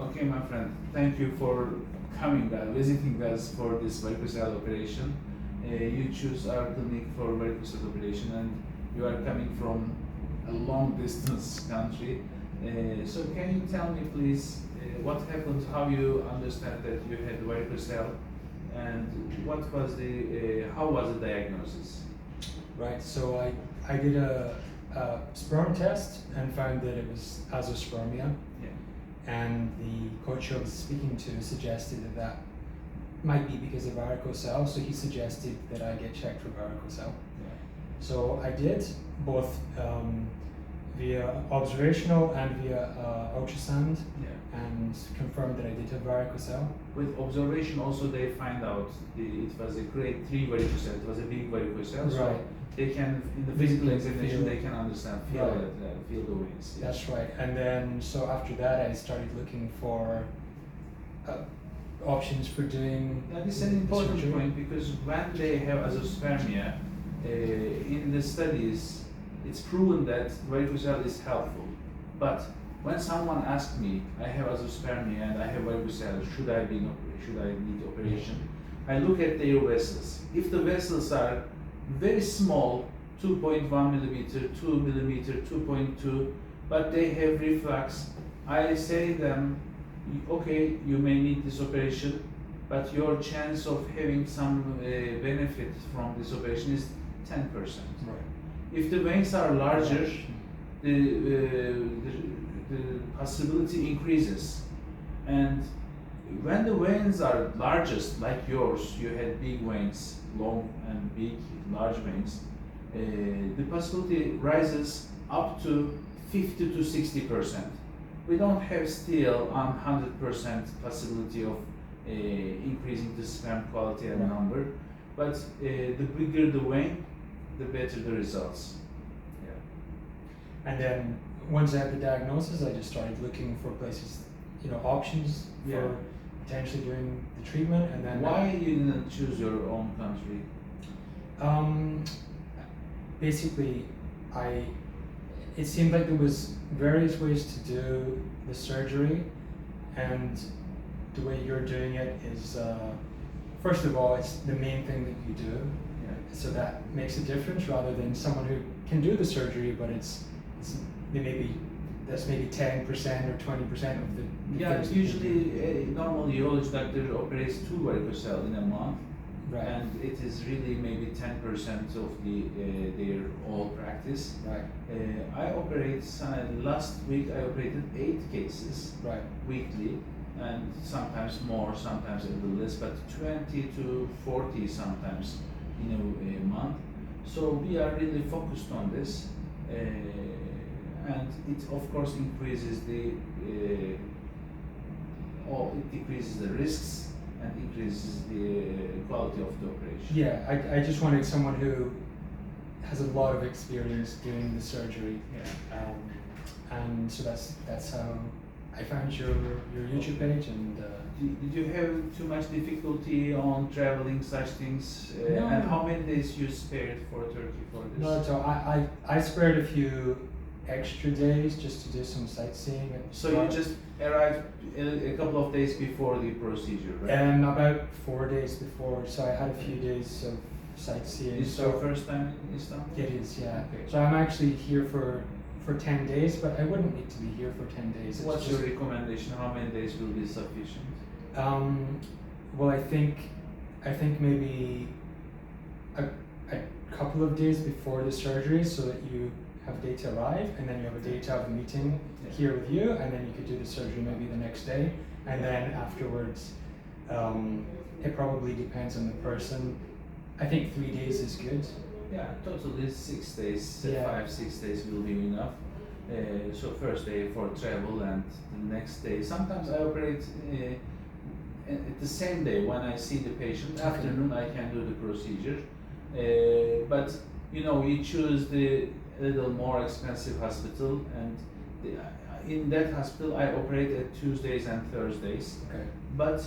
Okay, my friend, thank you for coming, visiting us for this varicocele operation. You choose our clinic for varicocele operation, and you are coming from a long distance country. So can you tell me, please, what happened, how you understand that you had varicocele, and how was the diagnosis? Right, so I did a sperm test and found that it was azoospermia. Yeah. And the coach I was speaking to suggested that might be because of varicocele, so he suggested that I get checked for varicocele. Yeah. So I did, both via observational and via ultrasound, Yeah. and confirmed that I did have varicocele. With observation also they find out it was a grade 3 varicocele, it was a big varicocele, so Right. they can, in the physical Feel examination, it. they can understand, feel Right. it, feel the veins. Yeah. That's right. And then, so after that, I started looking for options for doing. That is an important surgery. point, because when they have azoospermia, in the studies, it's proven that varicocele is helpful. But when someone asks me, I have azoospermia and I have varicocele, should I need operation? I look at their vessels. If the vessels are very small, 2.1 millimeter, 2 millimeter, 2.2, but they have reflux, I say them, okay, you may need this operation, but your chance of having some benefit from this operation is 10%. Right. If the veins are larger, the possibility increases. And when the veins are largest, like yours, you had big veins, long and big, large veins, the possibility rises up to 50 to 60%. We don't have still 100% possibility of increasing the sperm quality and number, but the bigger the vein, the better the results. Yeah. And then once I had the diagnosis, I just started looking for places, options Yeah. for potentially doing the treatment. And then Why you didn't choose your own country? Basically, it seemed like there was various ways to do the surgery, and the way you're doing it is, first of all, it's the main thing that you do. Yeah. So that makes a difference, rather than someone who can do the surgery, but that's maybe 10% or 20% of the Yeah, things that you usually do. normal urologist doctor operates 2 varicocele in a month, Right. and it is really maybe 10% of their whole practice. Right. I operate, last week I operated 8 cases Right. weekly, and sometimes more, sometimes a little less, but 20 to 40 sometimes in a month. So we are really focused on this, and it of course increases it decreases the risks and increases the quality of the operation. Yeah, I just wanted someone who has a lot of experience doing the surgery. Yeah. And so that's how I found your YouTube page. And Did you have too much difficulty on traveling such things? No. And how many days you spared for Turkey for this? no, so I spared a few extra days just to do some sightseeing. So you just arrived a couple of days before the procedure, right? About 4 days before, so I had a few days of sightseeing. This is your first time in Istanbul? It is, yeah. Okay. So I'm actually here for 10 days, but I wouldn't need to be here for 10 days. It's What's just, your recommendation? How many days will be sufficient? Well, I think maybe a couple of days before the surgery, so that you have a day to arrive, and then you have a day to have a meeting here with you, and then you could do the surgery maybe the next day, and then afterwards, it probably depends on the person. I think 3 days is good. Yeah, totally 6 days, Yeah. 5-6 days will be enough. So first day for travel, and the next day. Sometimes I operate at the same day when I see the patient. Afternoon I can do the procedure, but you choose the little more expensive hospital, and in that hospital I operate at Tuesdays and Thursdays. Okay. But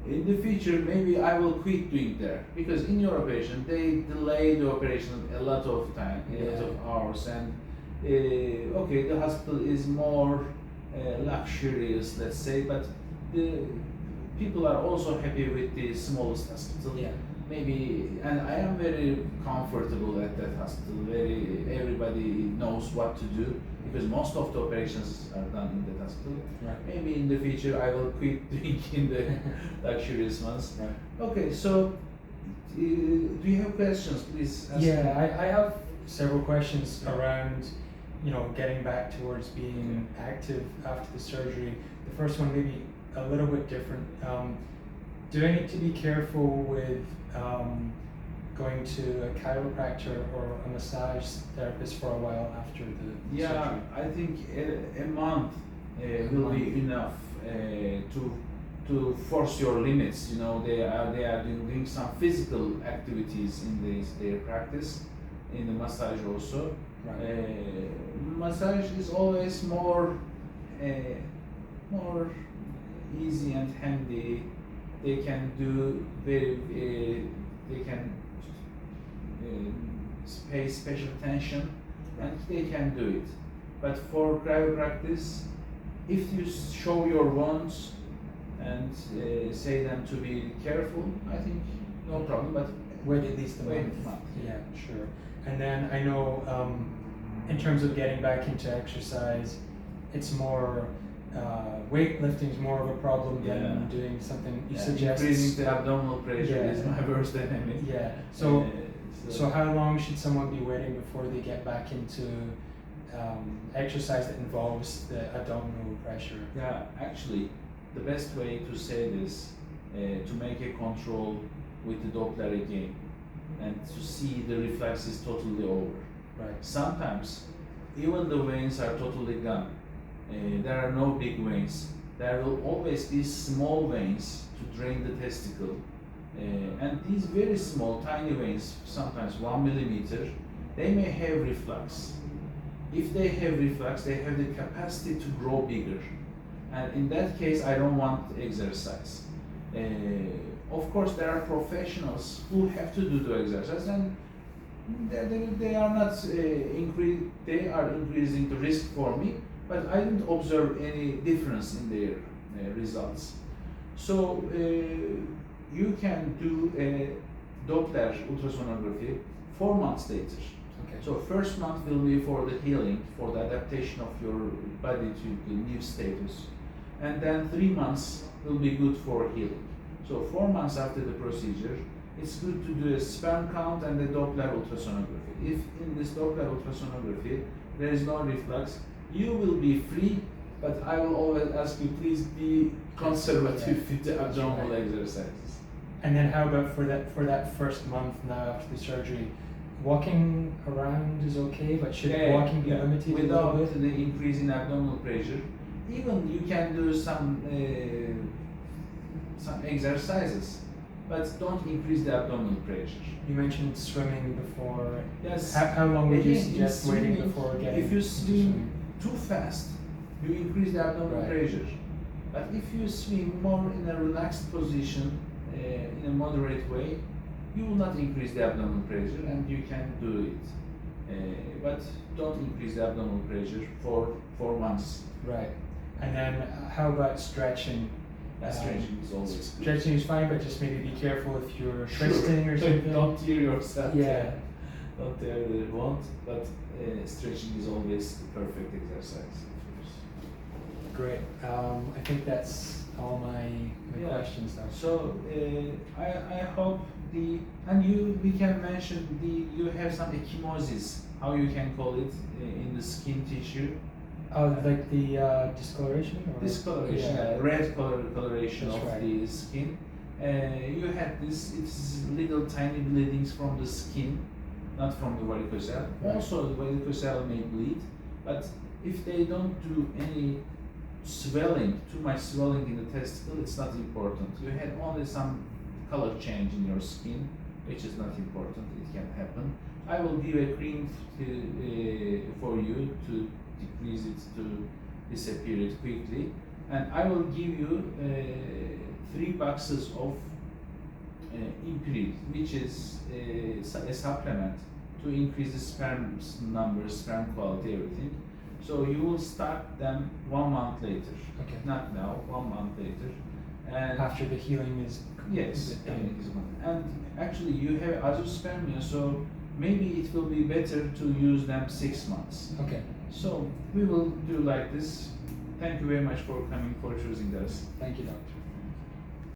in the future, maybe I will quit doing there, because in your operation they delay the operation a lot of time, a lot of hours, and okay, the hospital is more luxurious, let's say, but the people are also happy with the smallest hospital. Yeah. Maybe, and I am very comfortable at that hospital. Everybody knows what to do because most of the operations are done in that hospital. Right. Maybe in the future I will quit drinking the luxurious ones. Right. Okay, so do you have questions? Please ask me. Yeah, I have several questions around, getting back towards being active after the surgery. The first one maybe a little bit different. Do I need to be careful with going to a chiropractor or a massage therapist for a while after the surgery? I think a month will be enough to force your limits. They are doing some physical activities in their practice, in the massage also. Right. Massage is always more easy and handy. They can do they can pay special attention and they can do it. But for chiropractic, if you show your wounds and say them to be careful, I think no problem. But Wait at least a month. Yeah, sure. And then I know in terms of getting back into exercise, it's more weightlifting is more of a problem than doing something you suggest. Increasing the abdominal pressure is my worst enemy. Yeah. So how long should someone be waiting before they get back into exercise that involves the abdominal pressure? Yeah, actually, the best way to say this, to make a control with the Doppler again, and to see the reflex is totally over. Right. Sometimes, even the veins are totally gone. There are no big veins. There will always be small veins to drain the testicle. And these very small, tiny veins, sometimes 1 millimeter, they may have reflux. If they have reflux, they have the capacity to grow bigger. And in that case, I don't want exercise. Of course, there are professionals who have to do the exercise, and they are not they are increasing the risk for me, but I didn't observe any difference in their results. So you can do a Doppler ultrasonography 4 months later. Okay. So first month will be for the healing, for the adaptation of your body to the new status, and then 3 months will be good for healing. So 4 months after the procedure, it's good to do a sperm count and a Doppler ultrasonography. If in this Doppler ultrasonography there is no reflux, you will be free, but I will always ask you, please be conservative with the abdominal exercises. And then how about for that first month now after the surgery? Walking around is okay, but should walking be limited without a little bit? the increase in abdominal pressure? Even you can do some exercises, but don't increase the abdominal pressure. You mentioned swimming before. Yes. How long would you Again, suggest waiting before getting? If you into swim too fast, you increase the abdominal Right. pressure. But if you swim more in a relaxed position, in a moderate way, you will not increase the abdominal pressure and you can do it. But don't increase the abdominal pressure for 4 months. Right. And then how about stretching? Stretching is always good. Stretching is fine, but just maybe be careful if you're twisting or something. Don't tear yourself. Yeah. Don't tear the wound, but stretching is always the perfect exercise. Great. I think that's all my questions now. So I hope we can mention you have some ecchymosis, how you can call it, in the skin tissue. Oh, like the discoloration? Or? Discoloration, red coloration That's of right. the skin. You had this, it's little tiny bleedings from the skin, not from the varicocele. Right. Also, the varicocele may bleed, but if they don't do any swelling, too much swelling in the testicle, it's not important. You had only some color change in your skin, which is not important, it can happen. I will give a cream for you to decrease it, to disappear it quickly, and I will give you 3 boxes of Imperi, which is a supplement to increase the sperm numbers, sperm quality, everything. So you will start them 1 month later. Okay. Not now, 1 month later. And After the healing is yes, done. and actually you have azoospermia, so maybe it will be better to use them 6 months. Okay. So we will do like this. Thank you very much for coming, for choosing us. Thank you, doctor.